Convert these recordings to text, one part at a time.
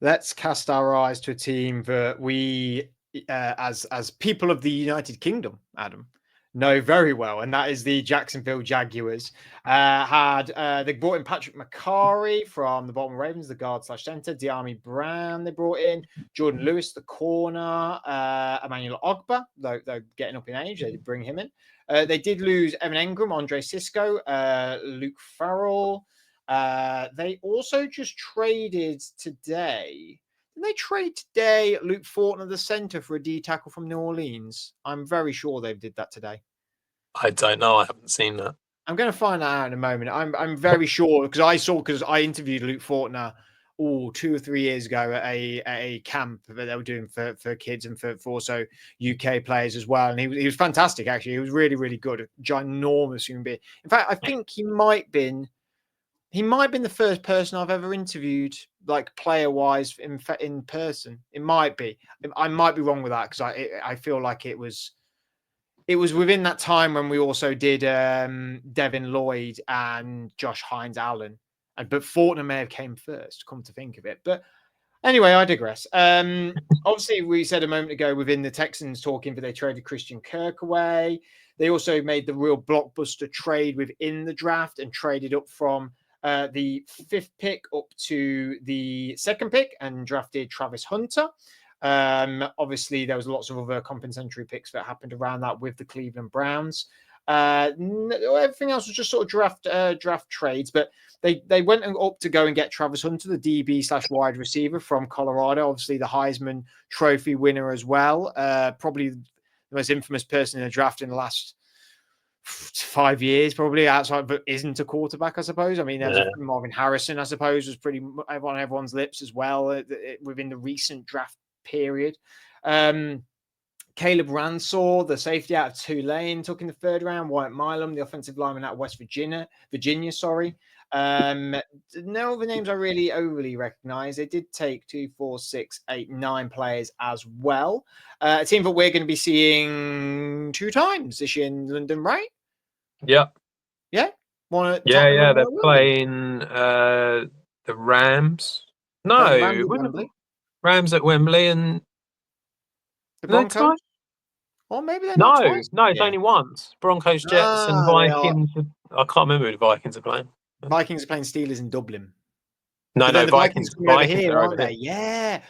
Let's cast our eyes to a team that we, as people of the United Kingdom, Adam, know very well, and that is the Jacksonville Jaguars. They brought in Patrick McCarry from the Baltimore Ravens, the guard/center. Diami Brown they brought in. Jordan Lewis, the corner. Emmanuel Ogba, though getting up in age, they did bring him in. They did lose Evan Engram, Andre Cisco, Luke Farrell. They also just traded today. Did they trade today Luke Fortner, the center, for a D tackle from New Orleans? I'm very sure they did that today. I don't know. I haven't seen that. I'm going to find that out in a moment. I'm very sure because I interviewed Luke Fortner 2 or 3 years ago at a camp that they were doing for kids and for also UK players as well. And he was fantastic, actually. He was really, really good. A ginormous human being. In fact, I think he might have been the first person I've ever interviewed, like player-wise, in person. It might be. I might be wrong with that because I feel like it was within that time when we also did Devin Lloyd and Josh Hines Allen. But Fortner may have came first, come to think of it. But anyway, I digress. Obviously, we said a moment ago within the Texans talking, but they traded Christian Kirk away. They also made the real blockbuster trade within the draft and traded up from the 5th pick up to the 2nd pick and drafted Travis Hunter. Obviously, there was lots of other compensatory picks that happened around that with the Cleveland Browns. Everything else was just sort of draft trades, but they went up to go and get Travis Hunter, the DB/wide receiver from Colorado, obviously the Heisman Trophy winner as well. Probably the most infamous person in the draft in the last 5 years, probably outside, but isn't a quarterback, I suppose. I mean, Marvin Harrison, I suppose, was pretty on everyone's lips as well within the recent draft period. Caleb Ransor, the safety out of Tulane, took in the 3rd round. Wyatt Milam, the offensive lineman out of West Virginia. No other names I really overly recognize. They did take 2, 4, 6, 8, 9 players as well. A team that we're going to be seeing 2 times this year in London, right? Yeah. Yeah? Yeah, they're playing the Rams. No, Rams at Wembley and the Broncos? Or maybe they're not twice. No, it's only once. Broncos, Jets, and Vikings. I can't remember who the Vikings are playing. Vikings are playing Steelers in Dublin. No, the Vikings come over here, aren't they? Yeah.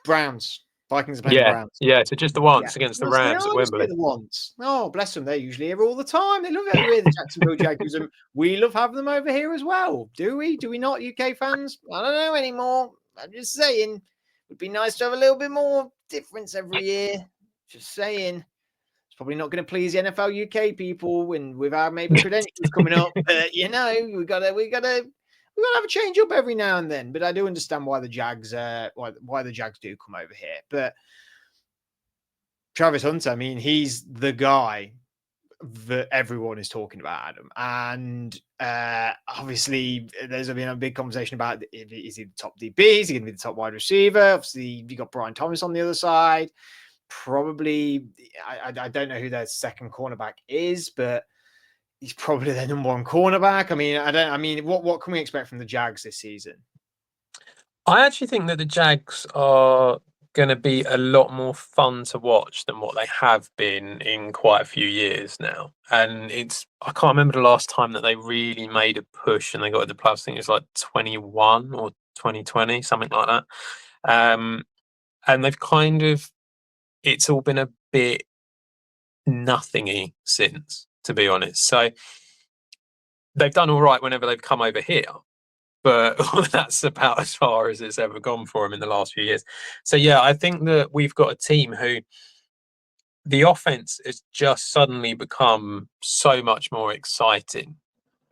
Browns. Vikings are playing Browns. Yeah, so just the once against the Rams at Wembley. The once. Oh, bless them. They're usually here all the time. They love it over here, the Jacksonville Jaguars. And we love having them over here as well. Do we? Do we not, UK fans? I don't know anymore. I'm just saying. It would be nice to have a little bit more difference every year. Just saying. It's probably not going to please the NFL UK people and with our maybe credentials coming up. But, we got to have a change up every now and then, but I do understand why the Jags, why the Jags do come over here. But Travis Hunter, I mean, he's the guy that everyone is talking about, Adam. And obviously, there's been a big conversation about is he the top DB? Is he going to be the top wide receiver? Obviously, you got Brian Thomas on the other side. Probably, I don't know who their second cornerback is, but he's probably their number 1 cornerback. I mean, what can we expect from the Jags this season? I actually think that the Jags are going to be a lot more fun to watch than what they have been in quite a few years now. And I can't remember the last time that they really made a push and they got to the playoffs. I think it was like 21 or 2020, something like that. And they've it's all been a bit nothingy since, to be honest. So they've done all right whenever they've come over here, but that's about as far as it's ever gone for them in the last few years. So yeah, I think that we've got a team who the offense has just suddenly become so much more exciting.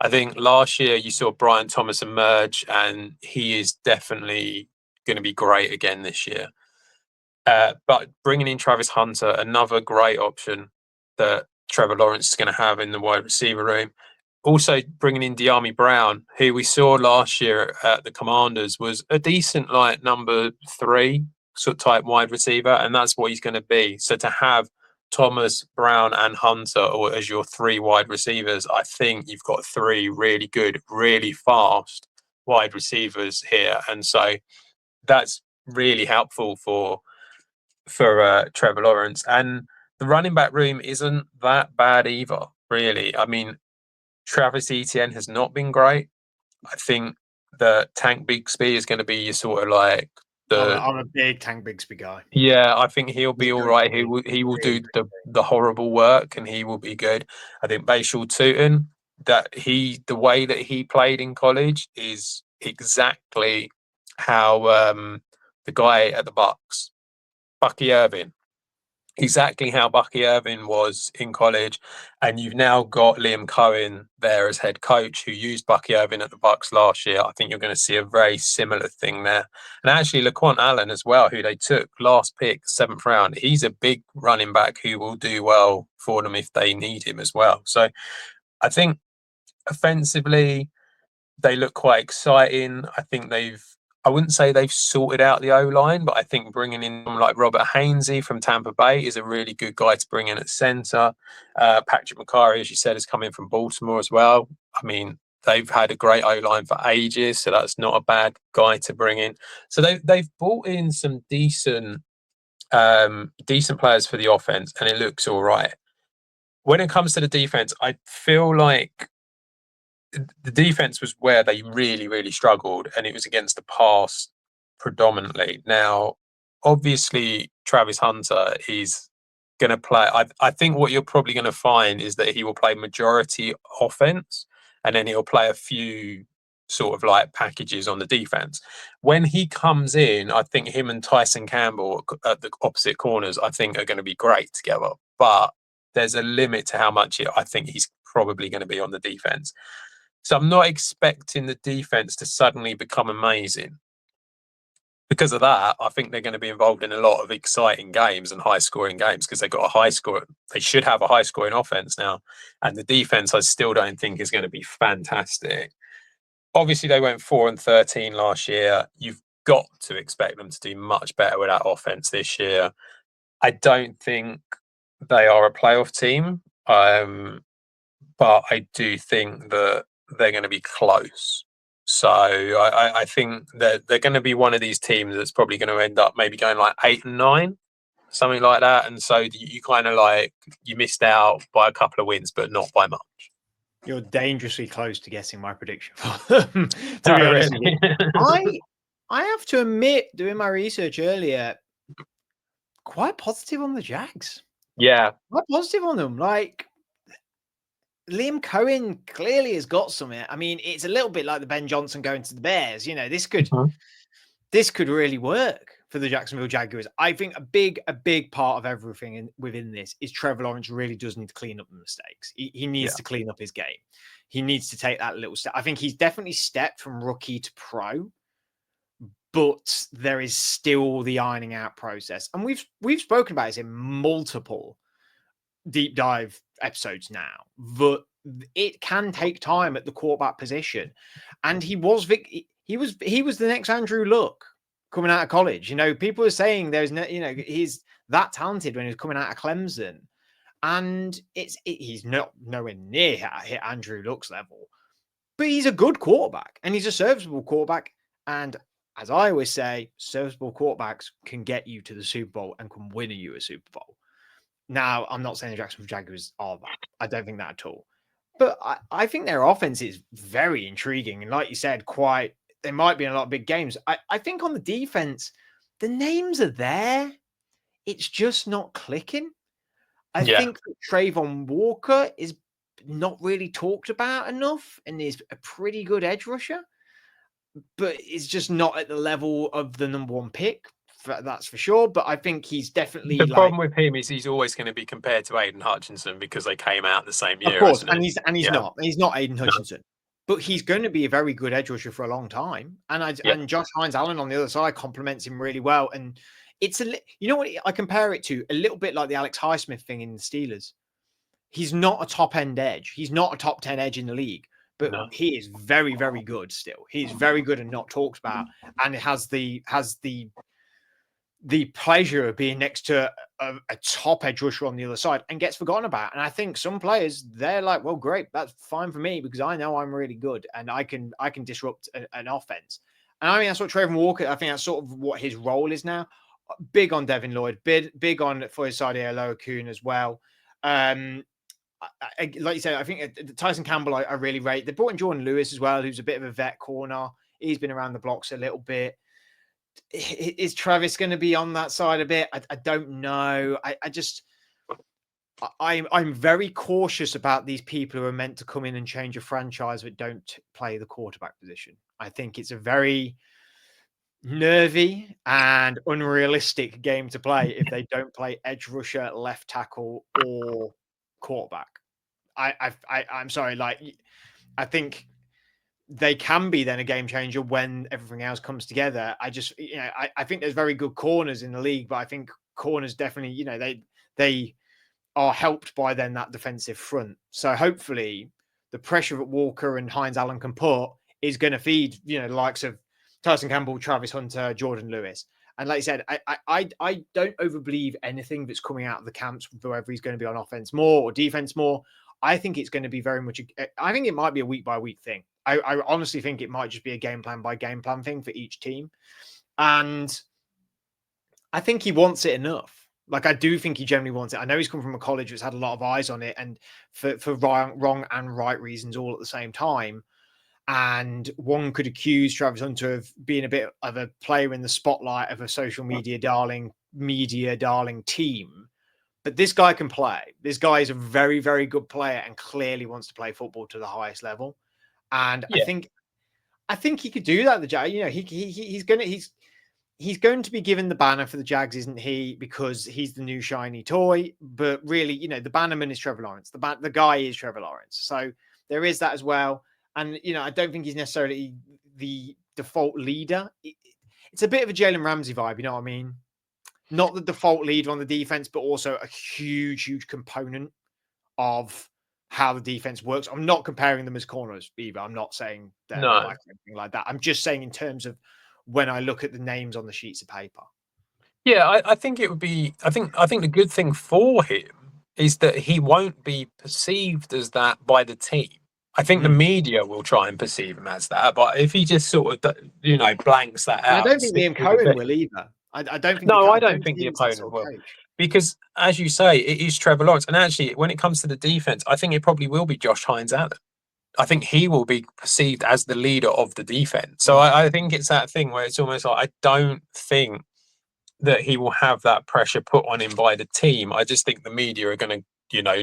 I think last year you saw Brian Thomas emerge, and he is definitely going to be great again this year. But bringing in Travis Hunter, another great option that Trevor Lawrence is going to have in the wide receiver room. Also bringing in Diami Brown, who we saw last year at the Commanders, was a decent number 3 sort of type wide receiver, and that's what he's going to be. So to have Thomas, Brown, and Hunter as your 3 wide receivers, I think you've got 3 really good, really fast wide receivers here, and so that's really helpful for Trevor Lawrence. And the running back room isn't that bad either, really. I mean, Travis Etienne has not been great. I think that Tank Bigsby is going to be your sort of like I'm a big Tank Bigsby guy. yeah, I think he'll be He's all good right. for He me. will Really do good. the horrible work, and he will be good. I think Bashal Tootin, the way that he played in college is exactly how the guy at the Bucks, Bucky Irvin, exactly how Bucky Irvin was in college. And you've now got Liam Coen there as head coach, who used Bucky Irvin at the Bucks last year. I think you're going to see a very similar thing there. And actually, Laquan Allen as well, who they took last pick, 7th round. He's a big running back who will do well for them if they need him as well. So I think offensively, they look quite exciting. I think I wouldn't say they've sorted out the O-line, but I think bringing in someone like Robert Hainsey from Tampa Bay is a really good guy to bring in at centre. Patrick McCarry, as you said, is coming from Baltimore as well. I mean, they've had a great O-line for ages, so that's not a bad guy to bring in. So they've brought in some decent players for the offense, and it looks all right. When it comes to the defense, I feel like the defense was where they really, really struggled, and it was against the pass predominantly. Now, obviously, Travis Hunter is going to play. I think what you're probably going to find is that he will play majority offense, and then he'll play a few sort of like packages on the defense. When he comes in, I think him and Tyson Campbell at the opposite corners, I think, are going to be great together. But there's a limit to how much I think he's probably going to be on the defense. So I'm not expecting the defense to suddenly become amazing. Because of that, I think they're going to be involved in a lot of exciting games and high-scoring games because they've got a high score. They should have a high-scoring offense now, and the defense I still don't think is going to be fantastic. Obviously, they went 4-13 last year. You've got to expect them to do much better with that offense this year. I don't think they are a playoff team, but I do think that they're going to be close. So I think that they're going to be one of these teams that's probably going to end up maybe going like 8-9, something like that. And so you kind of like, you missed out by a couple of wins, but not by much. You're dangerously close to guessing my prediction for them, to be honest with you. I have to admit, doing my research earlier, quite positive on the Jags. Yeah. Quite positive on them. Like, Liam Coen clearly has got something. I mean, it's a little bit like the Ben Johnson going to the Bears. You know, this could really work for the Jacksonville Jaguars. I think a big part of everything within this is Trevor Lawrence really does need to clean up the mistakes. He needs to clean up his game. He needs to take that little step. I think he's definitely stepped from rookie to pro, but there is still the ironing out process. And we've spoken about this in multiple deep dive episodes now, but it can take time at the quarterback position. And he was the next Andrew Luck coming out of college. You know, people are saying there's no, you know, he's that talented when he was coming out of Clemson, and he's not nowhere near hit Andrew Luck's level, but he's a good quarterback and he's a serviceable quarterback. And as I always say, serviceable quarterbacks can get you to the Super Bowl and can win you a Super Bowl. Now, I'm not saying the Jacksonville Jaguars are that. I don't think that at all. But I think their offense is very intriguing. And like you said, they might be in a lot of big games. I think on the defense, the names are there. It's just not clicking. I think that Trayvon Walker is not really talked about enough and is a pretty good edge rusher, but it's just not at the level of the number one pick. That's for sure. But I think he's definitely the problem with him is he's always going to be compared to Aiden Hutchinson because they came out the same year. Of course, and he's not Aiden Hutchinson, but he's going to be a very good edge rusher for a long time. And Josh Hines Allen on the other side complements him really well. And it's you know what I compare it to? A little bit like the Alex Highsmith thing in the Steelers. He's not a top end edge. He's not a top 10 edge in the league, but he is very, very good still. He's very good and not talked about, and it has the pleasure of being next to a top edge rusher on the other side and gets forgotten about. And I think some players, they're like, well, great, that's fine for me because I know I'm really good and I can disrupt an offense. And I mean, that's what Trayvon Walker, I think that's sort of what his role is now. Big on Devin Lloyd, big on Foyesade Aloa as well. Like you said, I think Tyson Campbell, I really rate. They brought in Jordan Lewis as well, who's a bit of a vet corner. He's been around the blocks a little bit. Is Travis going to be on that side a bit? I don't know. I'm very cautious about these people who are meant to come in and change a franchise but don't play the quarterback position. I think it's a very nervy and unrealistic game to play if they don't play edge rusher, left tackle, or quarterback. I'm sorry. Like, I think they can be then a game changer when everything else comes together. I think there's very good corners in the league, but I think corners definitely, they are helped by then that defensive front. So hopefully the pressure that Walker and Hines Allen can put is going to feed, the likes of Tyson Campbell, Travis Hunter, Jordan Lewis. And like I said, I don't overbelieve anything that's coming out of the camps, whether he's going to be on offense more or defense more. I think it's going to be very much, I think it might be a week by week thing. I honestly think it might just be a game plan by game plan thing for each team. And I think he wants it enough. Like, I do think he generally wants it. I know he's come from a college that's had a lot of eyes on it, and for wrong and right reasons all at the same time. And one could accuse Travis Hunter of being a bit of a player in the spotlight of a social media darling team. But this guy can play. This guy is a very, very good player and clearly wants to play football to the highest level. And yeah. I think he could do that. The Jag, he's going to be given the banner for the Jags, isn't he? Because he's the new shiny toy. But really, the bannerman is Trevor Lawrence. The guy is Trevor Lawrence. So there is that as well. And, I don't think he's necessarily the default leader. It's a bit of a Jalen Ramsey vibe, you know what I mean? Not the default leader on the defense, but also a huge, huge component of how the defense works. I'm not comparing them as corners either. I'm not saying they're like anything like that. I'm just saying in terms of when I look at the names on the sheets of paper. Yeah, I think it would be. I think the good thing for him is that he won't be perceived as that by the team. I think the media will try and perceive him as that, but if he just sort of, blanks that out, I don't think Liam Coen will either. I don't think. No, I don't think the opponent will, because as you say, it is Trevor Lawrence, and actually, when it comes to the defense, I think it probably will be Josh Hines Allen. I think he will be perceived as the leader of the defense. So I think it's that thing where it's almost like I don't think that he will have that pressure put on him by the team. I just think the media are going to,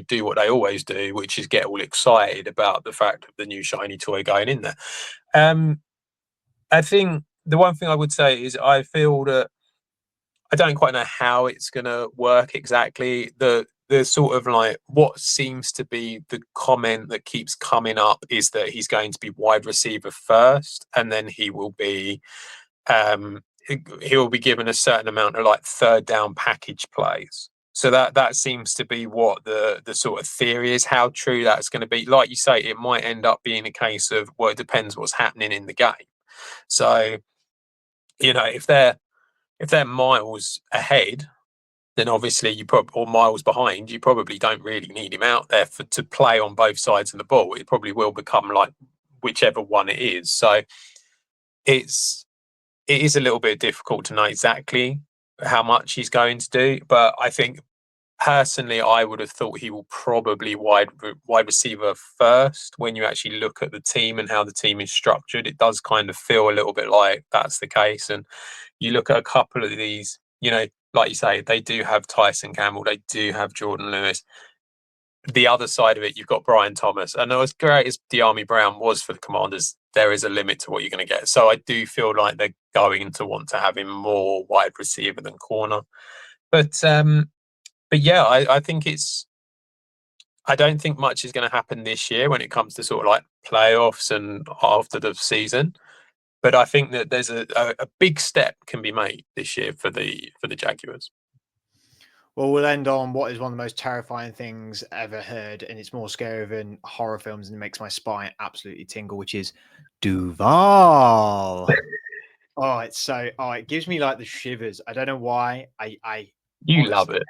do what they always do, which is get all excited about the fact of the new shiny toy going in there. I think the one thing I would say is I feel that I don't quite know how it's going to work exactly. The sort of like what seems to be the comment that keeps coming up is that he's going to be wide receiver first, and then he will be given a certain amount of like third down package plays. So that seems to be what the sort of theory is. How true that's going to be, like you say, it might end up being a case of, well, it depends what's happening in the game. So, if they're miles ahead, then obviously or miles behind, you probably don't really need him out there to play on both sides of the ball. It probably will become like whichever one it is. So it is a little bit difficult to know exactly how much he's going to do, but I think personally, I would have thought he will probably wide receiver first. When you actually look at the team and how the team is structured, it does kind of feel a little bit like that's the case. And you look at a couple of these, like you say, they do have Tyson Campbell, they do have Jordan Lewis. The other side of it, you've got Brian Thomas. And as great as De'Ami Brown was for the Commanders, there is a limit to what you're going to get. So I do feel like they're going to want to have him more wide receiver than corner. But yeah, I think I don't think much is going to happen this year when it comes to sort of like playoffs and after the season. But I think that there's a big step can be made this year for the Jaguars. Well, we'll end on what is one of the most terrifying things ever heard, and it's more scary than horror films, and it makes my spine absolutely tingle, which is Duval. It gives me like the shivers. I don't know why. You honestly love it.